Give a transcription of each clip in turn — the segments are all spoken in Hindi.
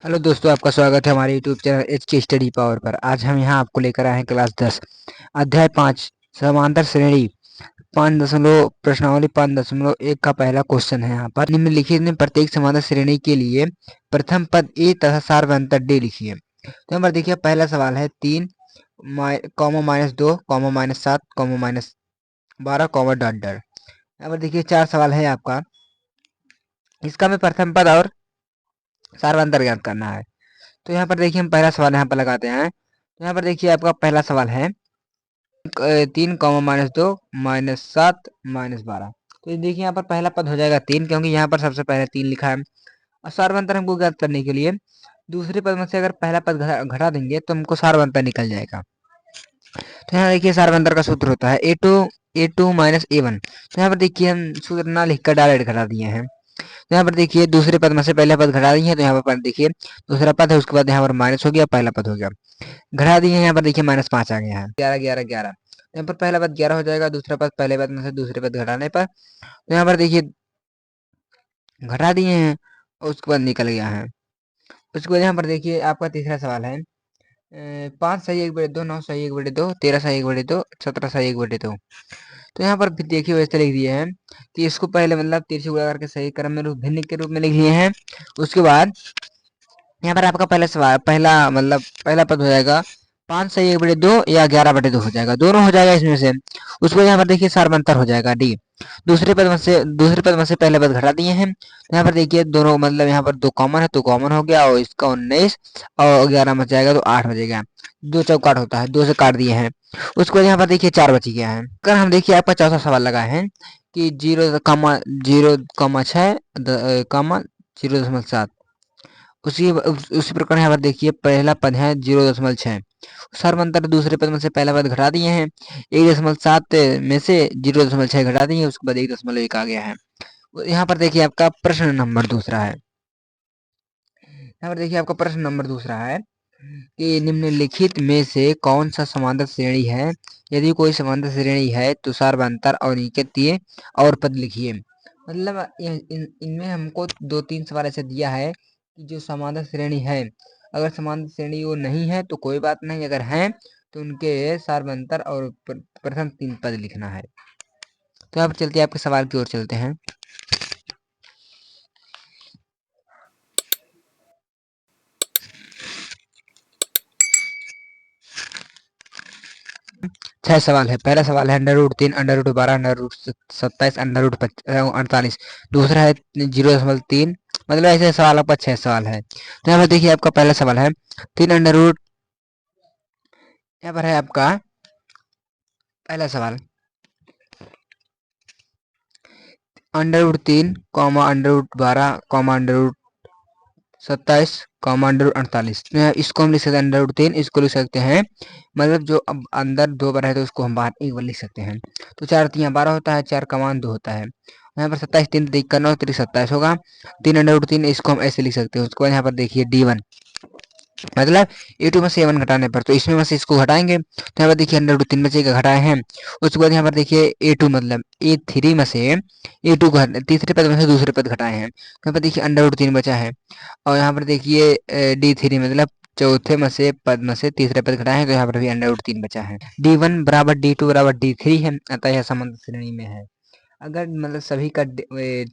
हेलो दोस्तों, आपका स्वागत है हमारे यूट्यूब चैनल एच के स्टडी पावर पर। आज हम यहाँ आपको लेकर आए हैं क्लास 10 अध्याय 5 समांतर श्रेणी 5 दशमलव प्रश्नावली 5.1 का पहला क्वेश्चन है। यहाँ पर निम्नलिखित में प्रत्येक समांतर श्रेणी के लिए प्रथम पद ए तथा सार्वंतर डी लिखिए। तो यहाँ पर देखिए पहला सवाल है 3, -2, -7, -12, डॉट डॉट। यहाँ पर देखिए 4 सवाल है आपका। इसका में प्रथम पद और सार्वंतर ज्ञात करना है। तो यहाँ पर देखिए हम पहला सवाल यहाँ पर लगाते हैं। तो यहाँ पर देखिए आपका पहला सवाल है 3, -2, -7, -12। तो ये देखिए यहाँ पर पहला पद हो जाएगा 3, क्योंकि यहाँ पर सबसे पहले 3 लिखा है। और सार्वंतर हमको ज्ञात करने के लिए दूसरे पद में से अगर पहला पद घटा देंगे तो हमको सार्वंतर निकल जाएगा। तो यहाँ देखिए सार्वंतर का सूत्र होता है A2 माइनस A1। तो यहाँ पर देखिए हम सूत्र ना लिखकर डायरेक्ट घटा दिए हैं। तो यहाँ पर देखिए दूसरे पद में से पहला पद घटा दिए हैं, तो यहाँ पर देखिए दूसरा पद है, उसके बाद यहाँ पर माइनस हो गया, पहला पद हो गया, घटा दिए हैं। यहाँ पर देखिए -5 आ गया है। 11, 11, 11। यहाँ पर पहला पद 11 हो जाएगा, दूसरा पद पहले पद में से दूसरे पद घटाने पर। तो यहाँ पर देखिए घटा दिए हैं और उसके बाद निकल गया है। उसके बाद यहाँ पर देखिए आपका तीसरा सवाल है 5 सही 1/2, 9 सही 1/2, 13 सही 1/2, 17 सही 1/2। तो यहाँ पर फिर देखिए वैसे लिख दिए हैं कि इसको पहले मतलब 3 से गुणा करके सही क्रम में भिन्न के रूप में लिख लिए हैं। उसके बाद यहाँ पर आपका पहला सवाल पहला पद हो जाएगा 5 सही 1/2 या 11/2 हो जाएगा, दोनों हो जाएगा इसमें से। उसको यहाँ पर देखिए सार्वंतर हो जाएगा डी। दूसरे पद में से पहले पद घटा दिए हैं, तो यहाँ पर देखिए दोनों मतलब यहाँ पर 2 कॉमन है तो कॉमन हो गया, और इसका 19 और 11 बच जाएगा तो 8 बचेगा। 2 चौकाट होता है, 2 से काट दिए हैं। उसके बाद यहाँ पर देखिए 4 बच गया है। अगर हम देखिए आपका चौथा सवाल लगाए हैं कि 0,6 0,7। उसी प्रकार यहाँ पर देखिए पहला पद है 0,6। सार्वंतर दूसरे पद में से पहला पद घटा दिए हैं, 1.7 में से 0,6 घटा दिए, उसके बाद 1.1 आ गया है। यहाँ पर देखिए आपका प्रश्न नंबर दूसरा है। यहाँ पर देखिए आपका प्रश्न नंबर दूसरा है कि निम्नलिखित में से कौन सा समांतर श्रेणी है। यदि कोई समांतर श्रेणी है तो सार्वंतर और निकटतीय और पद लिखिए। मतलब इनमें हमको 2-3 सवाल ऐसे दिया है कि जो समांतर श्रेणी है, अगर समांतर श्रेणी वो नहीं है तो कोई बात नहीं, अगर है तो उनके सार्वंतर और प्रथम 3 पद लिखना है। तो अब चलते आपके सवाल की ओर चलते हैं। छह सवाल है। पहला सवाल है √3, √12, √27, √48। दूसरा है 0.3। मतलब ऐसे सवाल आपका 6 सवाल है। तो यहाँ पर देखिए आपका पहला सवाल है 3 अंडर रूट। यहाँ पर है आपका पहला सवाल √3, √12, √27, √48। इसको हम लिख सकते हैं √3, इसको लिख सकते हैं मतलब जो अब अंदर 2 बार है तो उसको हम बाहर 1 बार लिख सकते हैं। तो 4 3 12 होता है, 4 कमान 2 होता है। यहाँ पर 27, 3 3 का 9, 3 27 होगा। 3 √3 इसको हम ऐसे लिख सकते हैं। उसके बाद यहाँ पर देखिए D1 मतलब A2 में से A1 घटाने पर, तो इसमें में से इसको घटाएंगे तो यहाँ पर देखिए √3 में से घटाए हैं। उसके बाद यहाँ पर देखिए A2 मतलब A3 में से A2 तीसरे पद में से दूसरे पद घटाए हैं, तो यहाँ पर देखिए √3 बचा है। और यहाँ पर देखिए D3 मतलब चौथे में से पद में से तीसरे पद घटाए हैं, तो यहाँ पर भी √3 बचा है। D1 बराबर D2 बराबर D3 है, अतः यह समांतर श्रेणी में है। अगर मतलब सभी का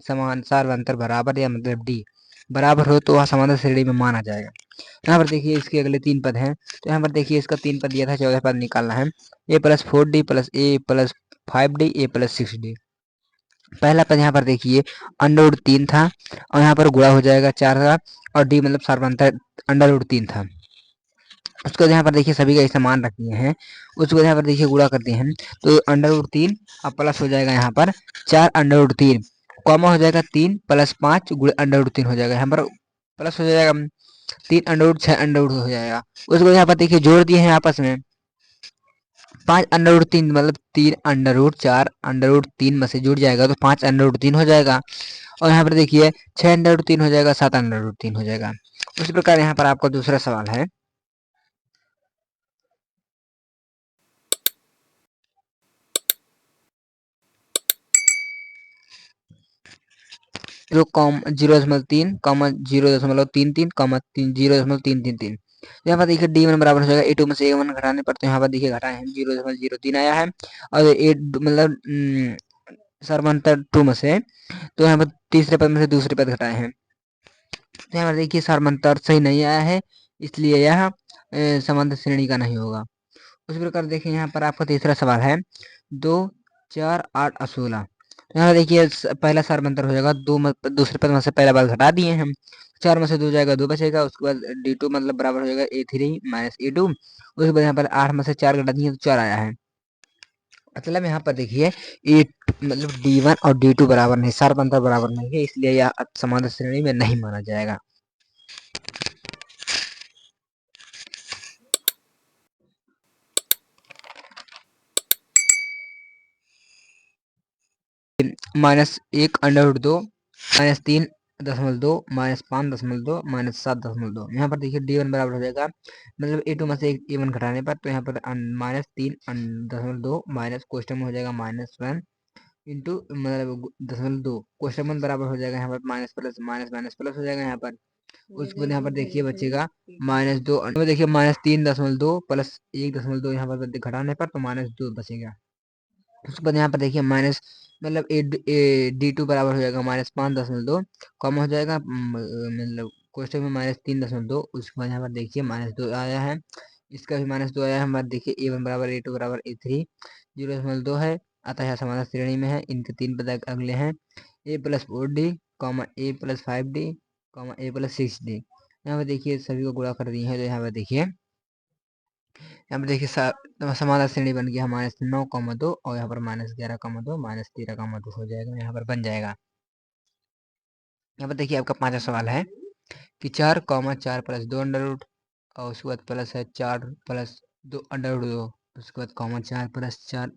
समान सार्वंतर बराबर या मतलब डी बराबर हो तो वह समांतर श्रेणी में माना जाएगा। यहाँ पर देखिए इसके अगले 3 पद हैं, तो यहाँ पर देखिए इसका 3 पद दिया था, 14 पद निकालना है। A+4D plus A+5D A+6D। पहला पद यहाँ पर देखिए √3 था, और यहाँ पर गुणा हो जाएगा 4 का, और डी मतलब सार्वंतर √3 था। उसके बाद यहाँ पर देखिए सभी का ऐसा मान रख दिए हैं। उसके बाद यहाँ पर देखिए गुणा कर दिए हैं, तो √3 अब प्लस हो जाएगा यहाँ पर 4 √3, कॉमा हो जाएगा 3 + 5 √3 हो जाएगा। यहाँ पर प्लस हो जाएगा 3 √6 हो जाएगा। उसको यहाँ पर देखिए जोड़ दिए हैं आपस में 5 √3 मतलब 3 √4 √3 में से जुड़ जाएगा तो 5 √3 हो जाएगा। और यहाँ पर देखिए 6 √3 हो जाएगा, 7 √3 हो जाएगा। उसी प्रकार यहाँ पर आपका दूसरा सवाल है 0,3 0,33 0,333। यहाँ पर देखिए D1 बराबर हो जाएगा A2 में से A1 घटाने पर, तो यहाँ पर देखिए घटाए हैं 0,03 आया है। और ए मतलब समांतर 2 में से, तो यहाँ पर तीसरे पद में से दूसरे पद घटाए हैं, तो यहाँ पर देखिए समांतर सही नहीं आया है, इसलिए यह समांतर श्रेणी का नहीं होगा। उसी प्रकार देखिए यहाँ पर आपका तीसरा सवाल है 2, 4, 8 और 16। तो यहाँ देखिए पहला समांतर हो जाएगा दूसरे पद में से पहला पद घटा दिए हम, 4 में से 2 जाएगा 2 बचेगा, उसके बाद D2 मतलब बराबर हो जाएगा A3 माइनस A2। उसके बाद यहाँ पर 8 में से 4 घटा दिए तो 4 आया है। मतलब यहाँ पर देखिए ए मतलब D1 और D2 बराबर नहीं, समांतर बराबर नहीं है, इसलिए यह समांतर श्रेणी में नहीं माना जाएगा। -1/2 -3.2 -5.2 -7.2। यहाँ पर देखिए D1 बराबर हो जाएगा, मतलब A2 में से एक A1 घटाने पर, तो यहाँ पर -3.2 माइनस क्वेश्चन में हो जाएगा -1 इंटू मतलब 0.2, क्वेश्चन में बराबर हो जाएगा यहाँ पर minus plus minus minus plus हो जाएगा यहाँ पर। उसके बाद यहाँ पर देखिए बचेगा -2, देखिए -3.2 प्लस 1.2 यहाँ पर घटाने पर तो -2 बचेगा। उसके बाद यहाँ पर देखिए माइनस मतलब D2 बराबर हो जाएगा -5.2, कम हो जाएगा मतलब क्वेश्चन में -3.2। उसके बाद यहाँ पर देखिए -2 आया है, इसका भी -2 आया है। हमारे देखिए A1 बराबर A2 बराबर A3 0.2 है, अतः यह समाधान श्रेणी में है। इनके 3 पद अगले हैं A+4D, A+5D, A+6D। यहाँ पर देखिए सभी को गुणा कर दिए हैं, तो यहाँ पर देखिए समाधान श्रेणी बन गया -9,2 और यहाँ पर -11,2 -13,2 हो जाएगा, यहाँ पर बन जाएगा। यहाँ पर देखिए आपका 5वां सवाल है कि 4,4 प्लस 2 अंडर रूट, और उसके बाद प्लस है 4 प्लस 2 अंडर रूट 2, उसके बाद 4 प्लस 4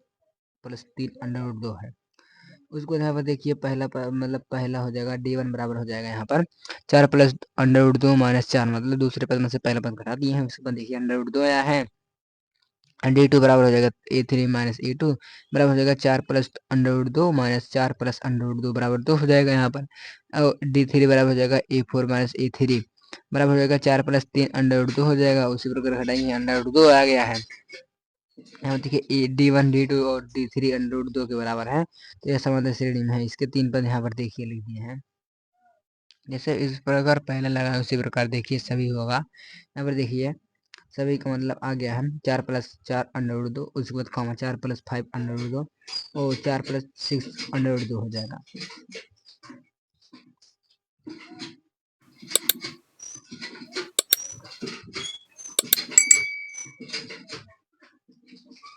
प्लस 3 अंडर रूट 2 है। उसको यहाँ पर देखिए मतलब पहला हो जाएगा D1 बराबर हो जाएगा यहाँ पर 4 प्लस अंडर रूट 2 माइनस 4, मतलब दूसरे पद में से पहला पद घटा दिए हैं। उसके बाद देखिए अंडर रूट 2 आया है, D2 बराबर हो जाएगा A3 माइनस A2 बराबर हो जाएगा 4 plus under root 2 minus 4 plus under root 2 बराबर 2 हो जाएगा यहाँ पर। और D3 बराबर हो जाएगा A4 माइनस A3 बराबर हो जाएगा 4 प्लस 3 अंडर रूट 2 हो जाएगा। उसी प्रकार घटाएंगे, अंडर रूट 2 आ गया है। यहाँ देखिए D1 D2 और D3 अंडर रूट 2 के बराबर है, तो यह समाधान श्रेणी में है। इसके 3 पद यहाँ पर देखिए लिख दिए हैं, जैसे इस प्रकार पहले लगा उसी प्रकार देखिए सभी होगा। यहाँ पर देखिए सभी का मतलब आ गया है 4 प्लस 4 अंडर रूट 2, उसके बाद 4 प्लस 5 अंडर रूट 2 और 4 प्लस 6 अंडर रूट 2 हो जाएगा।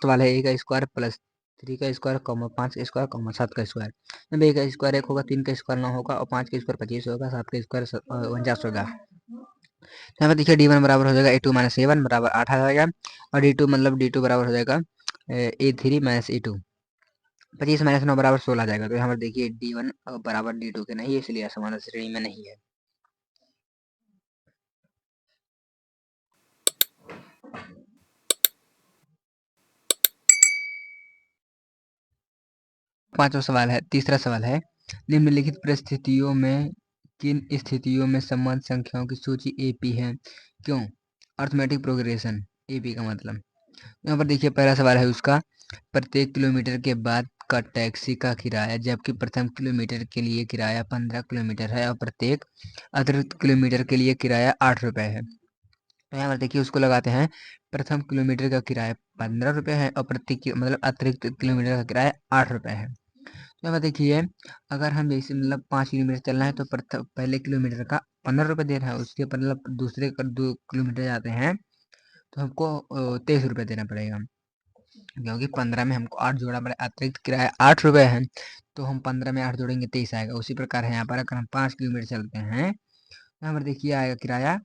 तो वाला है A का स्क्वायर प्लस 3 का स्क्वायर 5 का स्क्वायर 7 का स्क्वायर। अब A का स्क्वायर 1 होगा, 3 का स्क्वायर 9 होगा और 5 का स्क्वायर 25 होगा, 7 का स्क्वायर 49 होगा। यहाँ पर देखिए D1 बराबर हो जाएगा A2 माइनस A1 बराबर 8 आ जाएगा, और D2 मतलब D2 बराबर हो जाएगा A3 माइनस A2, 25 माइनस 9 बराबर 16 आ जाएगा। तो यहाँ पर देखिए D1 बराबर D2 के नहीं है, इसलिए समाधान श्रेणी में नहीं है। पांचवा सवाल है, तीसरा सवाल है निम्नलिखित परिस्थितियों में किन स्थितियों में समान संख्याओं की सूची AP है, क्यों? अर्थमेटिक प्रोग्रेशन AP का मतलब। यहाँ पर देखिए पहला सवाल है उसका, प्रत्येक किलोमीटर के बाद का टैक्सी का किराया, जबकि प्रथम किलोमीटर के लिए किराया 15 किलोमीटर है और प्रत्येक अतिरिक्त किलोमीटर के लिए किराया 8 रुपये है। तो यहाँ पर देखिए उसको लगाते हैं, प्रथम किलोमीटर का किराया 15 रुपये है और मतलब अतिरिक्त किलोमीटर का किराया 8 रुपये है। तो यहाँ पर देखिए अगर हम जैसे मतलब 5 किलोमीटर चलना है तो पहले किलोमीटर का 15 रुपये दे रहा है, उसके मतलब दूसरे 2 किलोमीटर जाते हैं तो हमको 23 रुपये देना पड़ेगा, क्योंकि 15 में हमको 8 जोड़ा पड़े, अतिरिक्त किराया 8 रुपये है, तो हम 15 में 8 जोड़ेंगे 23 आएगा। उसी प्रकार है यहाँ पर अगर हम 5 किलोमीटर चलते हैं यहाँ पर देखिए आएगा किराया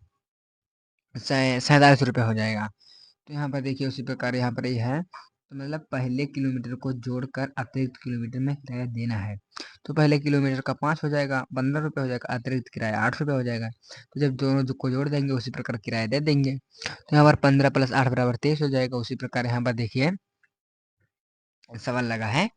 47 रुपये हो जाएगा। तो यहाँ पर देखिए उसी प्रकार यहाँ पर ये है, तो मतलब पहले किलोमीटर को जोड़कर अतिरिक्त किलोमीटर में किराया देना है। तो पहले किलोमीटर का 5 हो जाएगा 15 रुपये हो जाएगा, अतिरिक्त किराया 8 रुपये हो जाएगा। तो जब दोनों को जोड़ देंगे उसी प्रकार किराया दे देंगे। तो यहाँ पर 15 प्लस 8 बराबर 23 हो जाएगा। उसी प्रकार यहाँ पर देखिए सवाल लगा है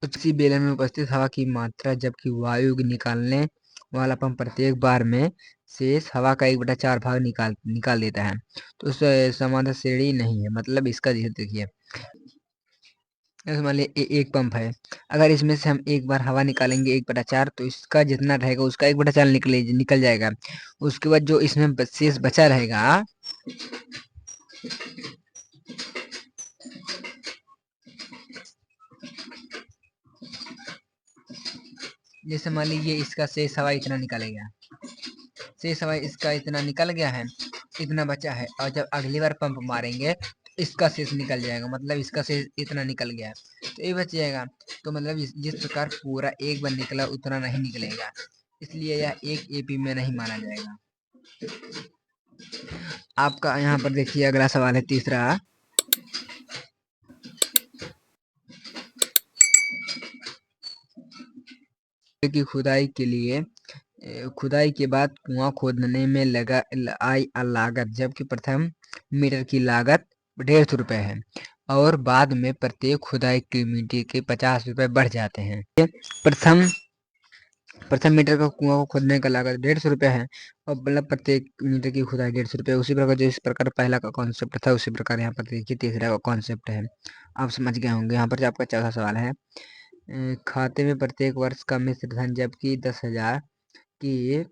उसी बेलन में उपस्थित हवा की मात्रा जबकि वायु निकालने वाला पंप प्रत्येक बार में शेष हवा का 1/4 भाग निकाल देता है। तो समाधान श्रेणी नहीं है, मतलब इसका देखिए, जैसे मान लिया एक पंप है, अगर इसमें से हम एक बार हवा निकालेंगे 1/4, तो इसका जितना रहेगा उसका 1/4 निकल जाएगा। उसके बाद जो इसमें शेष बचा रहेगा, जैसे मान लीजिए इसका शेष हवा इतना निकलेगा, शेष हवा इसका इतना निकल गया है, इतना बचा है, और जब अगली बार पंप मारेंगे तो इसका शेष निकल जाएगा, मतलब इसका शेष इतना निकल गया है, तो ये बच जाएगा। तो मतलब जिस प्रकार पूरा एक बार निकला उतना नहीं निकलेगा, इसलिए यह एक एपी में नहीं माना जाएगा। आपका यहाँ पर देखिए अगला सवाल है तीसरा, की खुदाई के लिए खुदाई के बाद कुआं खोदने में लगा आई लागत, जबकि प्रथम मीटर की लागत 150 रुपए है और बाद में प्रत्येक खुदाई की मीटर के 50 रुपए बढ़ जाते हैं। प्रथम मीटर का कुआं को खोदने का लागत 150 रुपए है और मतलब प्रत्येक मीटर की खुदाई 150 रुपए। उसी प्रकार जो इस प्रकार पहला का कॉन्सेप्ट था उसी प्रकार यहाँ पर देखिए तीसरा का कॉन्सेप्ट है, आप समझ गए होंगे। यहाँ पर जो आपका चौथा सवाल है, खाते में प्रत्येक वर्ष का मिश्र धन जबकि 10,000 की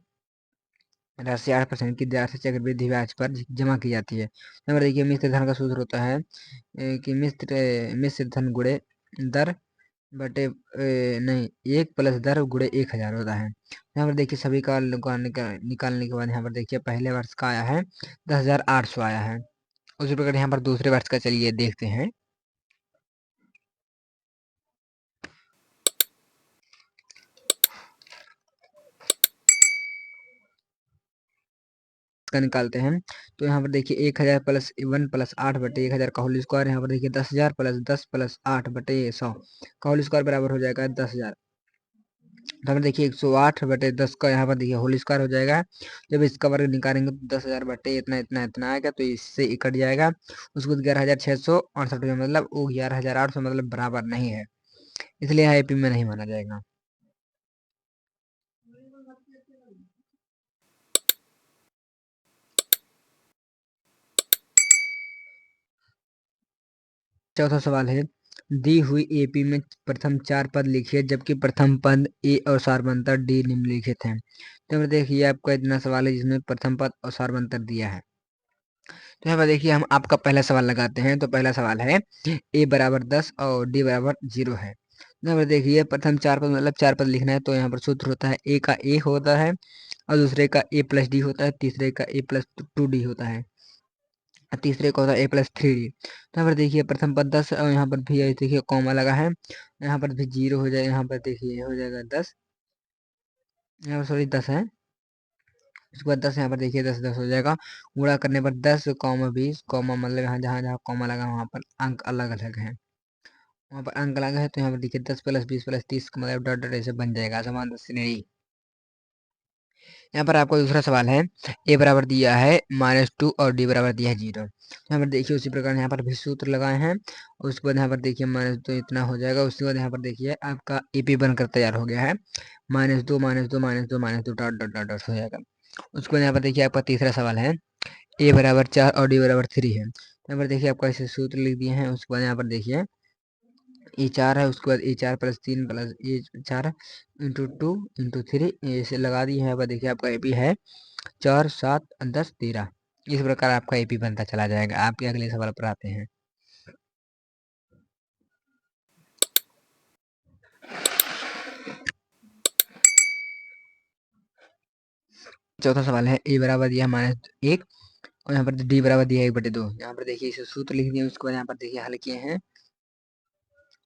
राशि 8% की दर से चक्रवृद्धि ब्याज पर जमा की जाती है। यहाँ पर देखिए मिश्र धन का सूत्र होता है कि मिश्र धन गुणे दर बटे नहीं 1+10 गुणे 1,000 होता है। यहाँ पर देखिए सभी का निकालने के बाद यहाँ पर देखिए पहले वर्ष का आया है 10,800 आया है। उसी प्रकार यहाँ पर दूसरे वर्ष का चलिए देखते हैं। का निकालते हैं तो यहाँ पर देखिए 1,000 + 1 + 8 बटे 1,000 का होल स्क्वायर, यहाँ पर देखिए 10,000 + 10 + 8 बटे 100 का होल स्क्वायर बराबर हो जाएगा 10,000। तो यहाँ पर देखिए 108 बटे 10 का यहाँ पर देखिए होल स्क्वायर हो जाएगा। जब इसका वर्ग निकालेंगे तो 10,000 बटे इतना इतना इतना आएगा, तो इससे कट जाएगा। उसके बाद 11,668 मतलब वो 11,800 मतलब बराबर नहीं है, इसलिए यहाँ एपी में नहीं माना जाएगा। चौथा सवाल है, दी हुई एपी में प्रथम 4 पद लिखिए जबकि प्रथम पद ए और सारवंतर डी निम्नलिखित हैं। तो देखिए आपका इतना सवाल है जिसमें प्रथम पद और सारवंतर दिया है। तो यहाँ पर देखिए हम आपका पहला सवाल लगाते हैं। तो पहला सवाल है ए बराबर 10 और डी बराबर 0 है। यहाँ पर देखिए प्रथम 4 पद मतलब 4 पद लिखना है, तो यहाँ पर सूत्र होता है ए का ए होता है और दूसरे का a+d होता है, तीसरे का a+2d होता है, तीसरे का होता है a+3d। तो यहाँ पर देखिए प्रथम पद 10 और यहाँ पर भी देखिए कॉमा लगा है, यहाँ पर भी 0 हो जाएगा, यहाँ पर देखिए हो जाएगा 10, यहाँ पर सॉरी 10 है। उसके बाद 10 यहाँ पर देखिए 10 10 हो जाएगा, गुणा करने पर 10, 20, मतलब यहाँ जहाँ जहाँ कॉमा लगा वहाँ पर अंक अलग अलग है, वहाँ पर अंक अलग है। तो यहाँ पर देखिए 10 + 20 + 30 मतलब डॉट डॉट ऐसे बन जाएगा समान श्रेणी। यहाँ पर आपको दूसरा सवाल है, ए बराबर दिया है -2 और डी बराबर दिया है 0। यहाँ पर देखिए उसी प्रकार यहाँ पर भी सूत्र लगाए हैं। उसके बाद यहाँ पर देखिए -2 इतना हो जाएगा। उसके बाद यहाँ पर देखिए आपका एपी बनकर तैयार हो गया है, -2 -2 -2 -2 डॉट डॉट डॉट डॉट हो जाएगा। उसके बाद यहाँ पर देखिए आपका तीसरा सवाल है, ए बराबर 4 और डी बराबर 3 है। यहाँ पर देखिए आपका ऐसे सूत्र लिख दिए हैं। उसके बाद यहाँ पर देखिए ए 4 है, उसके बाद ए 4 + 3 + ए 4 × 2 × 3 ऐसे लगा दिए हैं। अब देखिए आपका एपी है 4 7 10 13। इस प्रकार आपका एपी बनता चला जाएगा। आपके अगले सवाल पर आते हैं। चौथा सवाल है, ए बराबर दिया -1 और यहाँ पर डी बराबर दिया 1/2। यहाँ पर देखिए इसे सूत्र लिख दिए। उसके बाद यहाँ पर देखिए हल किए हैं।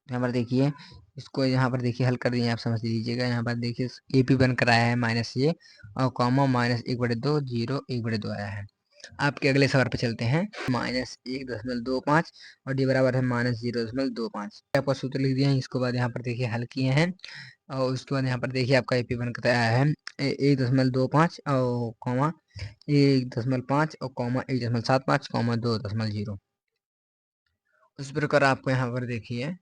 यहाँ पर देखिए इसको यहाँ पर देखिए हल कर दिए, आप समझ लीजिएगा। यहाँ पर देखिए एपी बनकर आया है -a और कॉमा -1/2 0 1/2 आया है। आपके अगले सवाल पे चलते हैं। -1.25 और डी बराबर है -0.25। आपका सूत्र लिख दिया है। इसके बाद यहाँ पर देखिए हल किए हैं और उसके बाद यहाँ पर देखिए आपका एपी बनकर आया है 1.25 और कॉमा 1.5 और कॉमा 1.75 कॉमा 2.0। उस प्रकार आपको यहाँ पर देखिए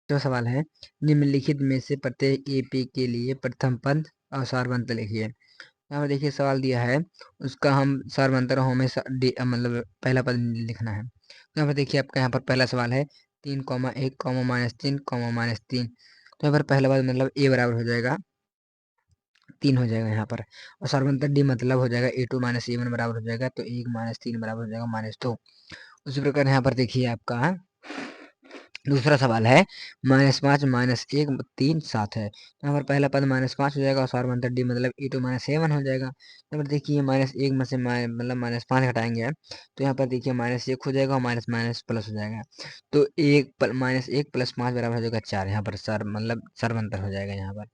जो सवाल है, निम्नलिखित में से प्रत्येक एपी के लिए प्रथम पद और सारवंत लिखिए। यहाँ पर देखिए सवाल दिया है, उसका हम सारवंतर हमेशा मतलब पहला पद लिखना है। तो यहाँ पर देखिए आपका यहाँ पर पहला सवाल है 3,1, -3, -3। तो यहाँ पर पहला पद मतलब ए बराबर हो जाएगा 3 हो जाएगा यहाँ पर, और सारवंतर डी मतलब हो जाएगा A2 - A1 बराबर हो जाएगा, तो 1 - 3 बराबर हो जाएगा -2। उसी प्रकार यहाँ पर देखिए आपका दूसरा सवाल है -5 -1 3 7 है। तो यहाँ पर पहला पद -5 हो जाएगा और सारवंतर डी मतलब E2 - A1 हो जाएगा। यहाँ पर देखिए -1 में से मतलब -5 घटाएंगे, तो यहाँ पर देखिए -1 हो जाएगा और माइनस माइनस प्लस हो जाएगा, तो -1 + 5 बराबर हो जाएगा 4। यहाँ पर सर मतलब सरवंतर हो जाएगा यहाँ पर।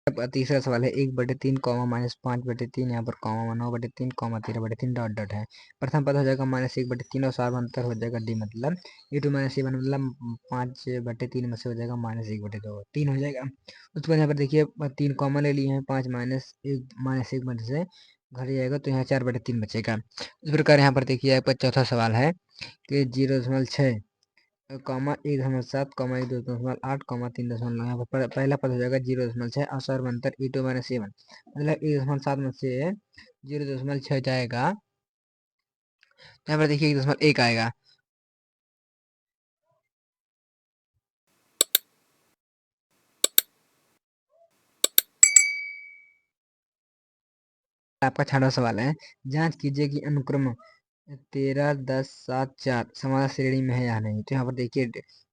अब तीसरा सवाल है 1/3, -5/3, यहाँ पर कॉमा 9/3, -13/3 डॉट डॉट है। प्रथम पद हो जाएगा -1/3 और सार्वंतर हो जाएगा डी मतलब E2 - A1 मतलब 5/3 में से हो जाएगा -1/2, 3 हो जाएगा। उसके बाद यहाँ पर देखिए 3 कॉमन ले लिए हैं, 5 -1 में से घर जाएगा, तो यहाँ 4/3 बचेगा। इस प्रकार यहाँ पर देखिए आपका चौथा सवाल है कि 0.6, कॉमा 1.7, कॉमा 1.8, कॉमा 3.9। यहाँ पर पहला पद हो जाएगा 0.6 और सारवंतर E2 - A1 मतलब 1.7 में से 0.6 जाएगा, यहाँ पर देखिए 1.1 आएगा। आपका छठा सवाल है, जांच कीजिए कि अनुक्रम 13, 10, 7, 4 समाना श्रेणी में है या नहीं। तो यहाँ पर देखिए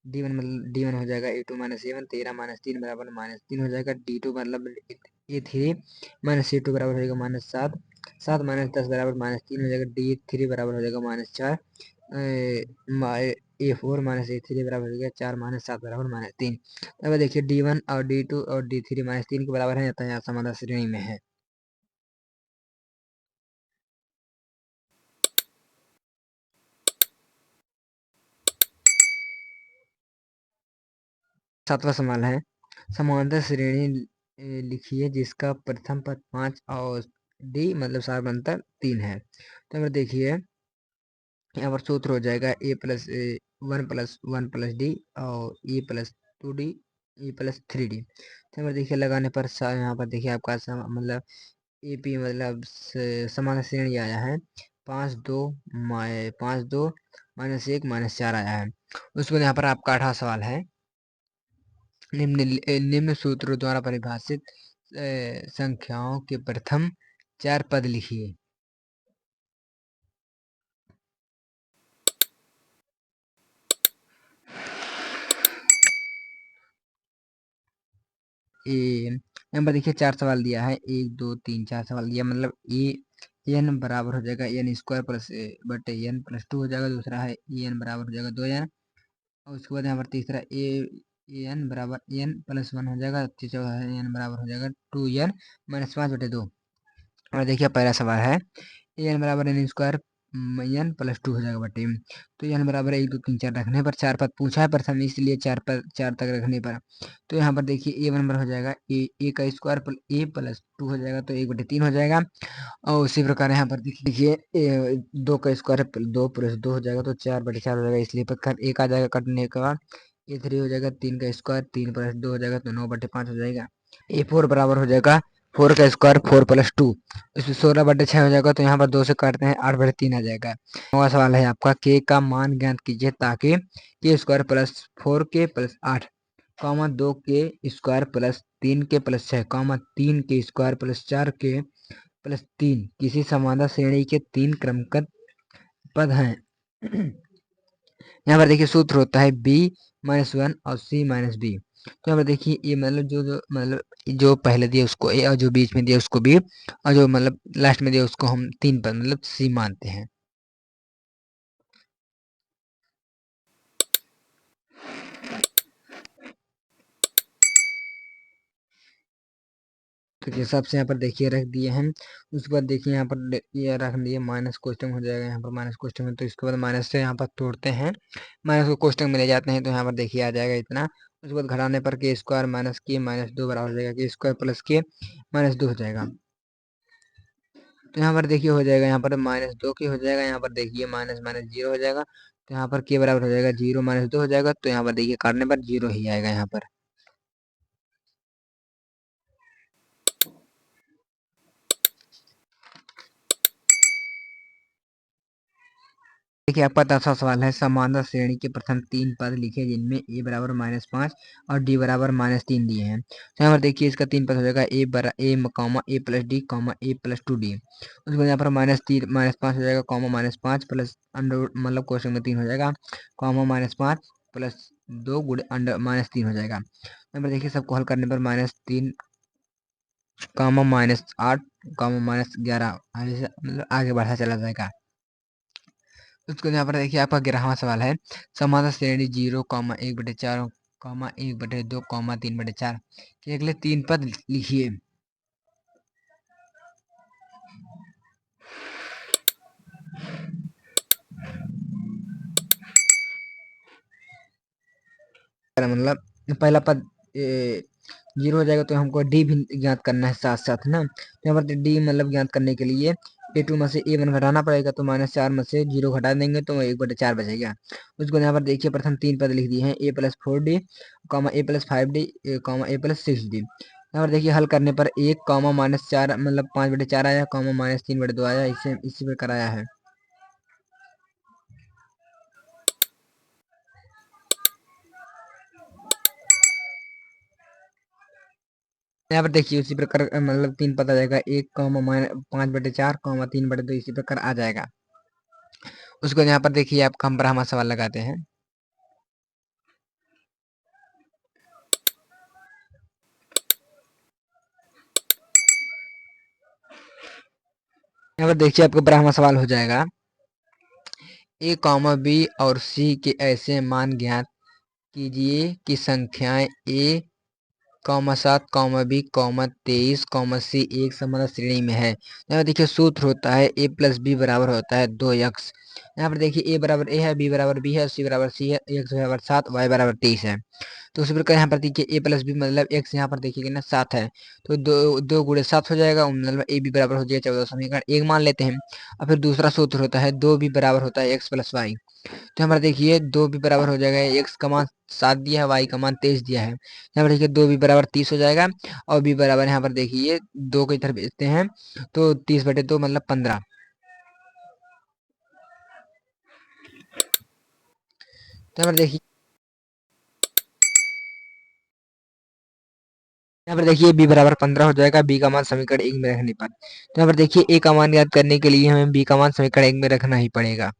D1 मतलब D1 हो जाएगा A2 - A1, 13 - 3 बराबर -3 हो जाएगा। D2 मतलब A3 - C2 बराबर हो जाएगा -7, 7 - 10 बराबर -3 हो जाएगा। D3 बराबर हो जाएगा -4, A4 - A3 बराबर हो जाएगा 4 - 7 बराबर -3। अब देखिए D1 और D2 और D3 -3 के बराबर है, तो यहाँ समाना श्रेणी में है। सातवां सवाल है, समांतर श्रेणी लिखिए जिसका प्रथम पद 5 और डी मतलब सारवंतर 3 है। तो अगर देखिए यहाँ पर सूत्र हो जाएगा A+1 + 1 + D और E+2D E+3D। तो यहाँ पर देखिए लगाने पर यहाँ पर देखिए आपका मतलब AP मतलब समान श्रेणी आया है 5 2 5 2 -1 -4 आया है। उसके बाद यहाँ पर आपका 8वां सवाल है, निम्न सूत्रों द्वारा परिभाषित संख्याओं के प्रथम 4 पद लिखिए। यहाँ पर देखिए 4 सवाल दिया है, 1 2 3 4 सवाल दिया, मतलब n बराबर हो जाएगा n² प्लस बटे n + 2 हो जाएगा। दूसरा है en बराबर हो जाएगा 2n, और उसके बाद यहाँ पर तीसरा n बराबर n + 1 हो जाएगा। चौथा है n बराबर हो जाएगा 2n - 5/2। और देखिए पहला सवाल है n बराबर n² n + 2 हो जाएगा बटे, तो n बराबर 1 2 3 4 रखने पर 4 पद पूछा है प्रथम, इसलिए 4 तक रखने पर, तो यहाँ पर देखिए a1 बराबर हो जाएगा a का स्क्वायर a + 2 हो जाएगा, तो 1/3 हो जाएगा। और उसी प्रकार यहाँ पर देखिए 2 का स्क्वायर 2 + 2 हो जाएगा, तो 4/4 हो जाएगा, इसलिए पर 1 आ जाएगा कटने के बाद, A3 हो जाएगा 3 का स्क्वायर 3 + 2 हो जाएगा, तो 9/5 हो जाएगा। A4 बराबर हो जाएगा 4 का स्क्वायर 4 + 2, इसमें 16/6 हो जाएगा, तो यहाँ पर 2 से काटते हैं 8/3 आ जाएगा। नौवां सवाल है आपका k का मान ज्ञात कीजिए ताकि k² + 4k + 8, 2 के स्क्वायर + 3 के + 6, 3 के स्क्वायर + 4 के + 3 किसी समानता श्रेणी के 3 क्रमगत पद हैं। यहाँ पर देखिए सूत्र होता है b - 1 और c - b। तो यहाँ पर देखिए ये मतलब जो पहले दिया उसको a और जो बीच में दिया उसको b और जो मतलब लास्ट में दिया उसको हम 3 पद मतलब c मानते हैं। तो जिस हिसाब से यहाँ पर देखिए रख दिए हैं, उसके बाद देखिए यहाँ पर ये रख दिए माइनस कोष्टक हो जाएगा, यहाँ पर माइनस कोष्टक में, तो इसके बाद माइनस से यहाँ पर तोड़ते हैं, माइनस को कोष्टक में ले जाते हैं, तो यहाँ पर देखिए आ जाएगा इतना। उसके बाद घटाने पर k² - k - 2 बराबर हो जाएगा k² + k - 2 हो जाएगा। तो यहाँ पर देखिए हो जाएगा, यहाँ पर -2 की हो जाएगा, यहाँ पर देखिए माइनस माइनस 0 हो जाएगा, तो यहाँ पर के बराबर हो जाएगा 0 - 2 हो जाएगा, तो यहाँ पर देखिए काटने पर 0 ही आएगा यहाँ पर। देखिए आपका 10वां सवाल है, समांतर श्रेणी के प्रथम 3 पद लिखे जिनमें a बराबर -5 और d बराबर -3 दिए हैं। तो यहाँ पर देखिए इसका 3 पद हो जाएगा, a plus D a plus 2d। उसके बाद यहाँ पर -5 हो जाएगा, -5 प्लस अंडर मतलब क्वेश्चन में 3 हो जाएगा, -5 प्लस 2 गुणे अंडर -3 हो जाएगा। यहाँ पर देखिए सबको हल करने पर -3, -8, -11 मतलब आगे बढ़ा चला जाएगा। उसको यहाँ पर देखिए आपका 11वां सवाल है, समांतर श्रेणी 0, 1/4, 1/2, 3/4 के अगले 3 पद लिखिए। मतलब पहला पद 0 हो जाएगा, तो हमको डी भी ज्ञात करना है साथ साथ ना। तो यहाँ पर डी मतलब ज्ञात करने के लिए a2 में से a1 घटाना पड़ेगा, तो -4 में से 0 घटा देंगे तो 1/4 बचेगा। उसको यहाँ पर देखिए प्रथम 3 पद लिख दिए हैं, a + 4d, a + 5d, a + 6d। यहाँ पर देखिए हल करने पर 1, -4 मतलब 5/4 आया, -3/2 आया, इसी प्रकार आया है। यहाँ पर देखिए उसी प्रकार मतलब 3 पता जाएगा, 1, 5/4, 3/2 इसी प्रकार आ जाएगा। उसको यहाँ पर देखिए आपका हम ब्रह्मा सवाल लगाते हैं। यहाँ पर देखिए आपका ब्रह्मा सवाल हो जाएगा, a, b और c के ऐसे मान ज्ञात कीजिए कि संख्याएं a, 7, b, 23, c एक समांतर श्रेणी में है। यहाँ देखिए सूत्र होता है a + b बराबर होता है 2x। यहाँ पर देखिए a बराबर a है, b बराबर b है, c बराबर c है, x बराबर 7, y बराबर 23 है। तो उसी प्रकार यहाँ पर देखिए a + b मतलब x यहाँ पर देखिए ना 7 है, तो 2 गुणे 7 हो जाएगा, मतलब a b बराबर हो जाएगा 14। समीकरण 1 मान लेते हैं। और फिर दूसरा सूत्र होता है 2 b बराबर होता है x + y। तो हमारा देखिए 2 b बराबर हो जाएगा, x का मान 7 दिया है, y का मान 23 दिया है। यहाँ पर देखिए 2 b बराबर 30 हो जाएगा, और b बराबर यहाँ पर देखिए 2 को इधर भेजते हैं, तो 30/2 मतलब 15। तो यहाँ पर देखिए b बराबर 15 हो जाएगा, b का मान समीकरण 1 में रखने पर। तो यहाँ पर देखिए a का मान याद करने के लिए हमें b का मान समीकरण 1 में रखना ही पड़ेगा।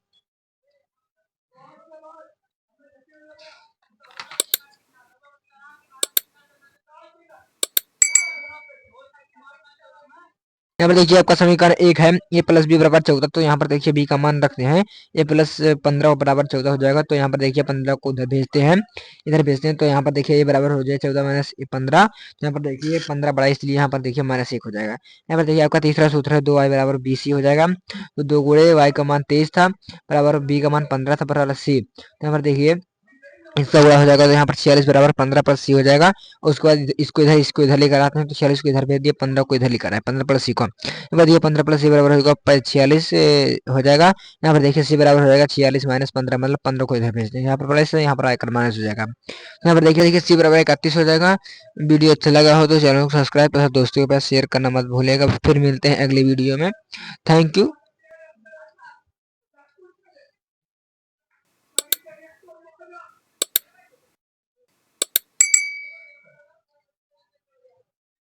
यहाँ पर देखिए आपका समीकरण 1 है, a + b बराबर 14। तो यहाँ पर देखिए b का मान रखते हैं, a + 15 बराबर 14 हो जाएगा। तो यहाँ पर देखिए 15 को उधर भेजते हैं, तो यहाँ पर देखिए a बराबर हो जाए 14 - 15। तो यहाँ पर देखिए 15 बड़ा, इसलिए यहाँ पर देखिए -1 हो जाएगा। यहाँ पर देखिए आपका तीसरा सूत्र है 2y बराबर bc हो जाएगा। तो 2 गुणे y का मान 23 था, बराबर b का मान 15 था, बराबर c। तो यहाँ पर देखिए इसका गुणा हो जाएगा, तो यहाँ पर 46 बराबर 15 + c हो जाएगा। उसके बाद इसको इधर लेकर आते हैं, तो 46 को इधर भेज दिया, 15 को इधर लेकर आए, 15 + c को। इसके बाद ये 15 + c बराबर होगा 46 हो जाएगा। यहाँ पर देखिए c बराबर हो जाएगा 46 - 15, मतलब 15 को इधर भेज दें, यहाँ पर प्लस है, यहाँ पर आकर माइनस हो जाएगा। यहाँ पर देखिए c बराबर 31 हो जाएगा। वीडियो अच्छा लगा हो तो चैनल को सब्सक्राइब तथा दोस्तों के पास शेयर करना मत भूलिएगा। फिर मिलते हैं अगली वीडियो में। Thank you.